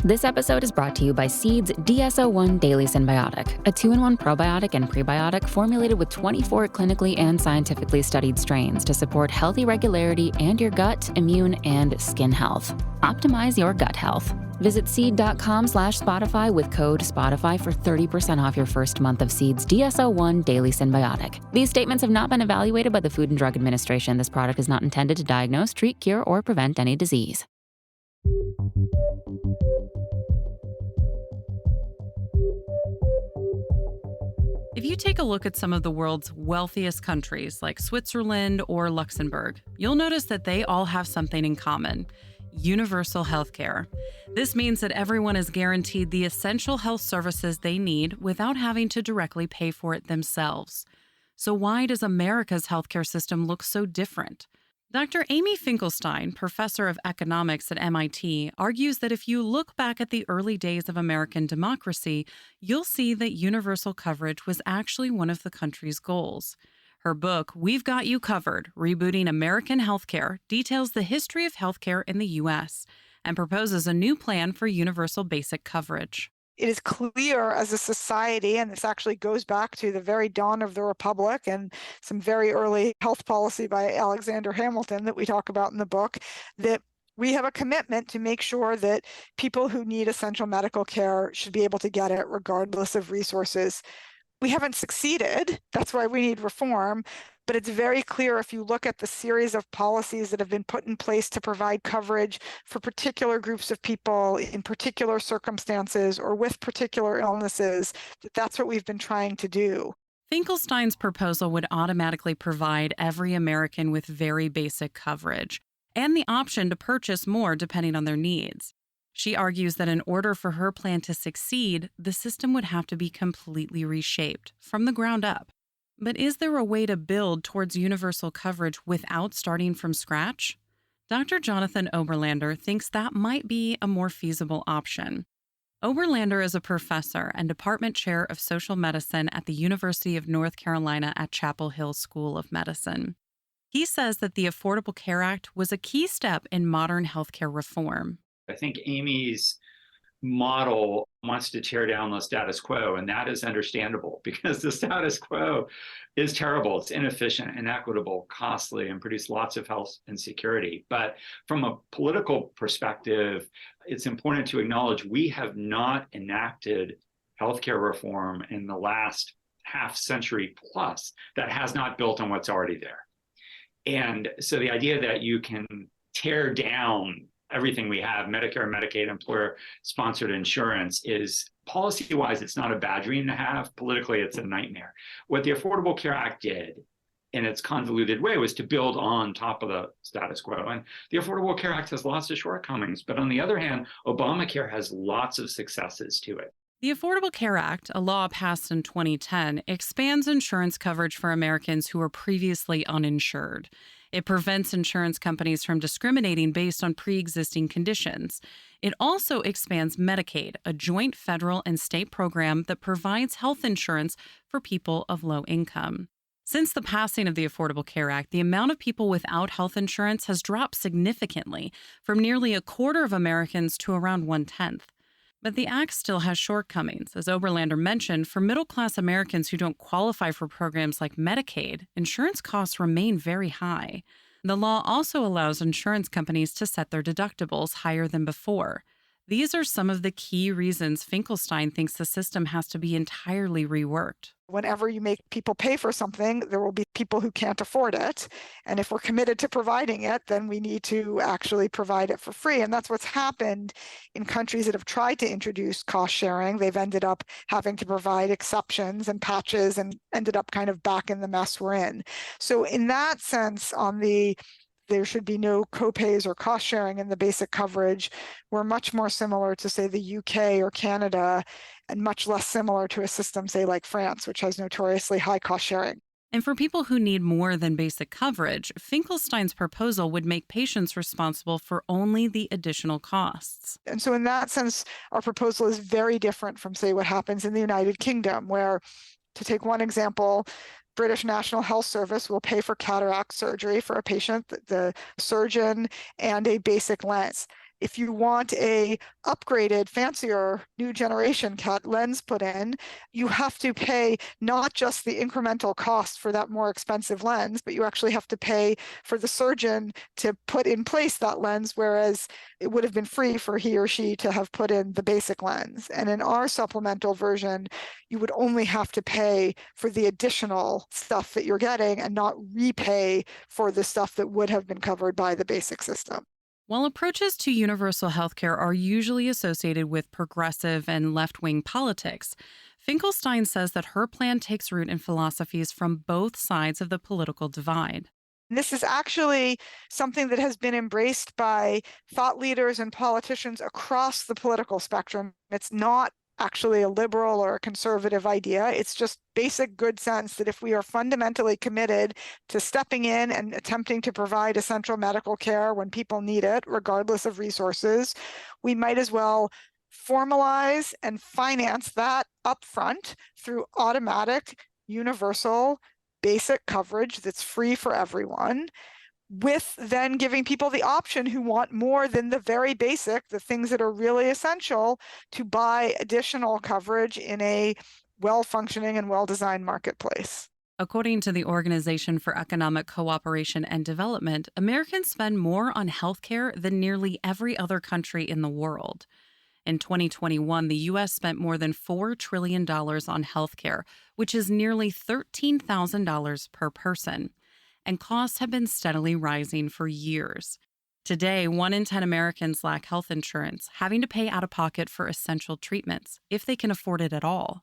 This episode is brought to you by Seed's DSO1 Daily Symbiotic, a 2-in-1 probiotic and prebiotic formulated with 24 clinically and scientifically studied strains to support healthy regularity and your gut, immune, and skin health. Optimize your gut health. Visit seed.com/Spotify with code Spotify for 30% off your first month of Seed's DSO1 Daily Symbiotic. These statements have not been evaluated by the Food and Drug Administration. This product is not intended to diagnose, treat, cure, or prevent any disease. If you take a look at some of the world's wealthiest countries, like Switzerland or Luxembourg, you'll notice that they all have something in common: universal healthcare. This means that everyone is guaranteed the essential health services they need without having to directly pay for it themselves. So why does America's healthcare system look so different? Dr. Amy Finkelstein, professor of economics at MIT, argues that if you look back at the early days of American democracy, you'll see that universal coverage was actually one of the country's goals. Her book, We've Got You Covered: Rebooting American Healthcare, details the history of healthcare in the U.S. and proposes a new plan for universal basic coverage. It is clear as a society, and this actually goes back to the very dawn of the Republic and some very early health policy by Alexander Hamilton that we talk about in the book, that we have a commitment to make sure that people who need essential medical care should be able to get it regardless of resources. We haven't succeeded. That's why we need reform. But it's very clear if you look at the series of policies that have been put in place to provide coverage for particular groups of people in particular circumstances or with particular illnesses, that that's what we've been trying to do. Finkelstein's proposal would automatically provide every American with very basic coverage and the option to purchase more depending on their needs. She argues that in order for her plan to succeed, the system would have to be completely reshaped from the ground up. But is there a way to build towards universal coverage without starting from scratch? Dr. Jonathan Oberlander thinks that might be a more feasible option. Oberlander is a professor and department chair of social medicine at the University of North Carolina at Chapel Hill School of Medicine. He says that the Affordable Care Act was a key step in modern healthcare reform. I think Amy's model wants to tear down the status quo, and that is understandable because the status quo is terrible. It's inefficient, inequitable, costly, and produces lots of health insecurity. But from a political perspective, it's important to acknowledge we have not enacted healthcare reform in the last half century plus that has not built on what's already there. And so the idea that you can tear down everything we have, Medicare, Medicaid, employer-sponsored insurance, is policy-wise, it's not a bad dream to have. Politically, it's a nightmare. What the Affordable Care Act did in its convoluted way was to build on top of the status quo. And the Affordable Care Act has lots of shortcomings. But on the other hand, Obamacare has lots of successes to it. The Affordable Care Act, a law passed in 2010, expands insurance coverage for Americans who were previously uninsured. It prevents insurance companies from discriminating based on pre-existing conditions. It also expands Medicaid, a joint federal and state program that provides health insurance for people of low income. Since the passing of the Affordable Care Act, the amount of people without health insurance has dropped significantly, from nearly a quarter of Americans to around 1/10. But the act still has shortcomings. As Oberlander mentioned, for middle-class Americans who don't qualify for programs like Medicaid, insurance costs remain very high. The law also allows insurance companies to set their deductibles higher than before. These are some of the key reasons Finkelstein thinks the system has to be entirely reworked. Whenever you make people pay for something, there will be people who can't afford it. And if we're committed to providing it, then we need to actually provide it for free. And that's what's happened in countries that have tried to introduce cost sharing. They've ended up having to provide exceptions and patches and ended up kind of back in the mess we're in. So in that sense, there should be no copays or cost sharing in the basic coverage. We're much more similar to, say, the UK or Canada, and much less similar to a system, say, like France, which has notoriously high cost sharing. And for people who need more than basic coverage, Finkelstein's proposal would make patients responsible for only the additional costs. And so in that sense, our proposal is very different from, say, what happens in the United Kingdom, where, to take one example, British National Health Service will pay for cataract surgery for a patient, the surgeon, and a basic lens. if you want a upgraded, fancier, new generation cat lens put in, you have to pay not just the incremental cost for that more expensive lens, but you actually have to pay for the surgeon to put in place that lens, whereas it would have been free for he or she to have put in the basic lens. And in our supplemental version, you would only have to pay for the additional stuff that you're getting and not repay for the stuff that would have been covered by the basic system. While approaches to universal healthcare are usually associated with progressive and left-wing politics, Finkelstein says that her plan takes root in philosophies from both sides of the political divide. This is actually something that has been embraced by thought leaders and politicians across the political spectrum. It's not actually a liberal or a conservative idea. It's just basic good sense that if we are fundamentally committed to stepping in and attempting to provide essential medical care when people need it, regardless of resources, we might as well formalize and finance that upfront through automatic, universal, basic coverage that's free for everyone, with then giving people the option who want more than the very basic, the things that are really essential, to buy additional coverage in a well-functioning and well-designed marketplace. According to the Organization for Economic Cooperation and Development, Americans spend more on healthcare than nearly every other country in the world. In 2021, the U.S. spent more than $4 trillion on healthcare, which is nearly $13,000 per person. And costs have been steadily rising for years. Today, 1 in 10 Americans lack health insurance, having to pay out of pocket for essential treatments, if they can afford it at all.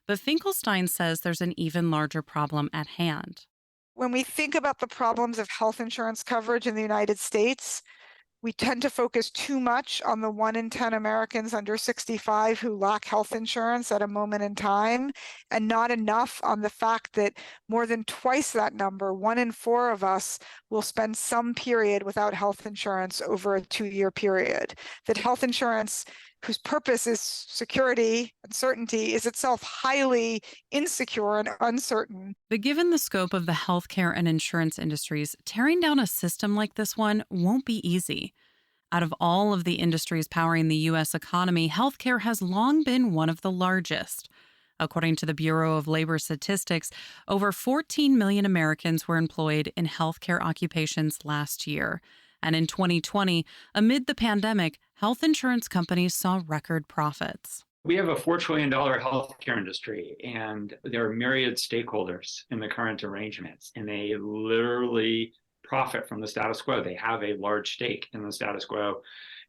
But Finkelstein says there's an even larger problem at hand. When we think about the problems of health insurance coverage in the United States, we tend to focus too much on the 1 in 10 Americans under 65 who lack health insurance at a moment in time, and not enough on the fact that more than twice that number, 1 in 4 of us, will spend some period without health insurance over a 2-year period. That health insurance, whose purpose is security and certainty, is itself highly insecure and uncertain. But given the scope of the healthcare and insurance industries, tearing down a system like this one won't be easy. Out of all of the industries powering the U.S. economy, healthcare has long been one of the largest. According to the Bureau of Labor Statistics, over 14 million Americans were employed in healthcare occupations last year. And in 2020, amid the pandemic, health insurance companies saw record profits. We have a $4 trillion healthcare industry, and there are myriad stakeholders in the current arrangements, and they literally profit from the status quo. They have a large stake in the status quo,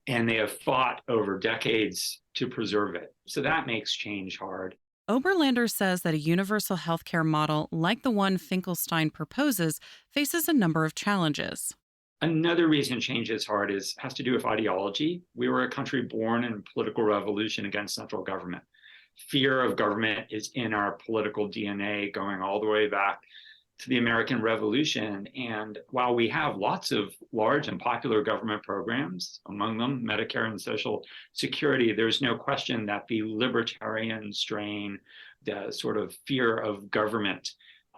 and they have fought over decades to preserve it. So that makes change hard. Oberlander says that a universal healthcare model like the one Finkelstein proposes faces a number of challenges. Another reason change is hard has to do with ideology. We were a country born in political revolution against central government. Fear of government is in our political DNA going all the way back to the American Revolution. And while we have lots of large and popular government programs, among them Medicare and Social Security, there's no question that the libertarian strain, the sort of fear of government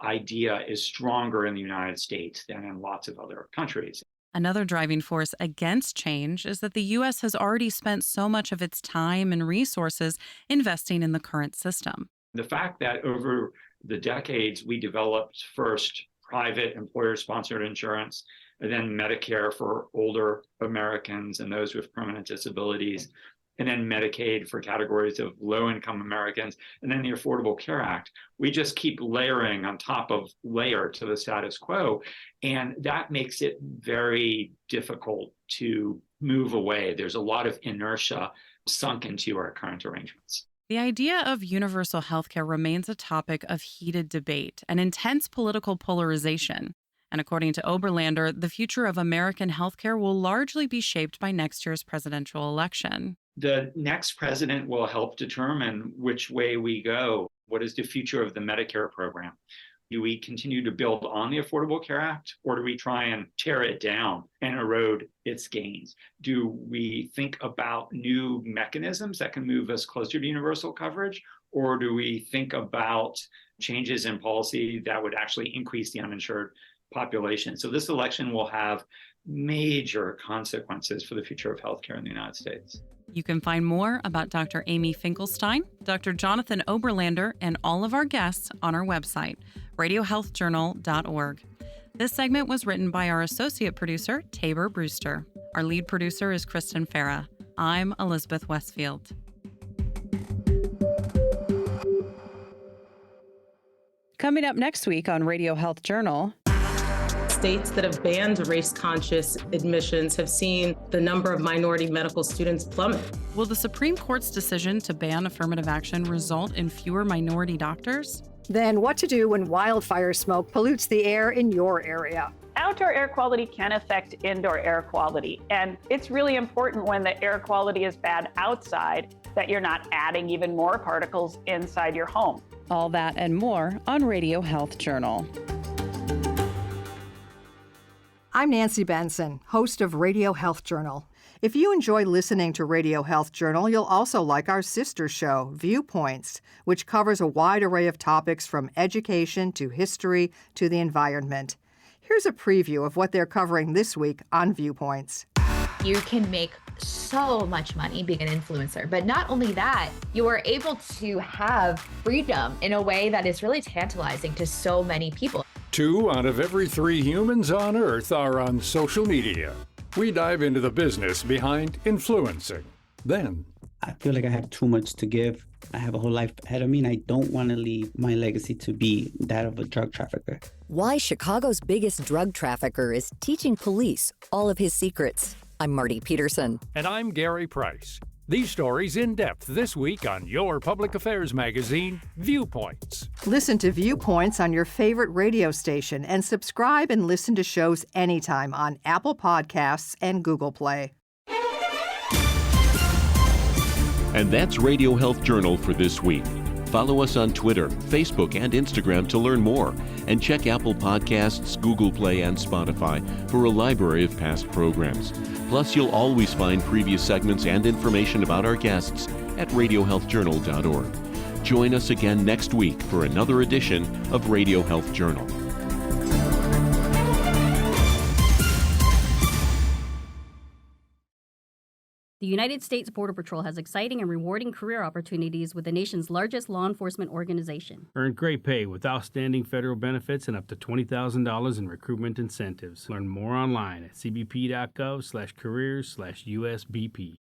idea, is stronger in the United States than in lots of other countries. Another driving force against change is that the U.S. has already spent so much of its time and resources investing in the current system. The fact that over the decades we developed first private employer-sponsored insurance, and then Medicare for older Americans and those with permanent disabilities, and then Medicaid for categories of low-income Americans, and then the Affordable Care Act. We just keep layering on top of layer to the status quo, and that makes it very difficult to move away. There's a lot of inertia sunk into our current arrangements. The idea of universal healthcare remains a topic of heated debate and intense political polarization. And according to Oberlander, the future of American healthcare will largely be shaped by next year's presidential election. The next president will help determine which way we go. What is the future of the Medicare program? Do we continue to build on the Affordable Care Act, or do we try and tear it down and erode its gains? Do we think about new mechanisms that can move us closer to universal coverage, or do we think about changes in policy that would actually increase the uninsured population? So this election will have major consequences for the future of healthcare in the United States. You can find more about Dr. Amy Finkelstein, Dr. Jonathan Oberlander, and all of our guests on our website, radiohealthjournal.org. This segment was written by our associate producer, Tabor Brewster. Our lead producer is Kristen Farah. I'm Elizabeth Westfield. Coming up next week on Radio Health Journal. States that have banned race-conscious admissions have seen the number of minority medical students plummet. Will the Supreme Court's decision to ban affirmative action result in fewer minority doctors? Then what to do when wildfire smoke pollutes the air in your area. Outdoor air quality can affect indoor air quality. And it's really important when the air quality is bad outside that you're not adding even more particles inside your home. All that and more on Radio Health Journal. I'm Nancy Benson, host of Radio Health Journal. If you enjoy listening to Radio Health Journal, you'll also like our sister show, Viewpoints, which covers a wide array of topics from education to history to the environment. Here's a preview of what they're covering this week on Viewpoints. You can make so much money being an influencer, but not only that, you are able to have freedom in a way that is really tantalizing to so many people. 2 out of every 3 humans on Earth are on social media. We dive into the business behind influencing. Then, I feel like I have too much to give. I have a whole life ahead of me, and I don't want to leave my legacy to be that of a drug trafficker. Why Chicago's biggest drug trafficker is teaching police all of his secrets. I'm Marty Peterson. And I'm Gary Price. These stories in depth this week on your public affairs magazine, Viewpoints. Listen to Viewpoints on your favorite radio station and subscribe and listen to shows anytime on Apple Podcasts and Google Play. And that's Radio Health Journal for this week. Follow us on Twitter, Facebook, and Instagram to learn more. And check Apple Podcasts, Google Play, and Spotify for a library of past programs. Plus, you'll always find previous segments and information about our guests at radiohealthjournal.org. Join us again next week for another edition of Radio Health Journal. The United States Border Patrol has exciting and rewarding career opportunities with the nation's largest law enforcement organization. Earn great pay with outstanding federal benefits and up to $20,000 in recruitment incentives. Learn more online at cbp.gov/careers/USBP.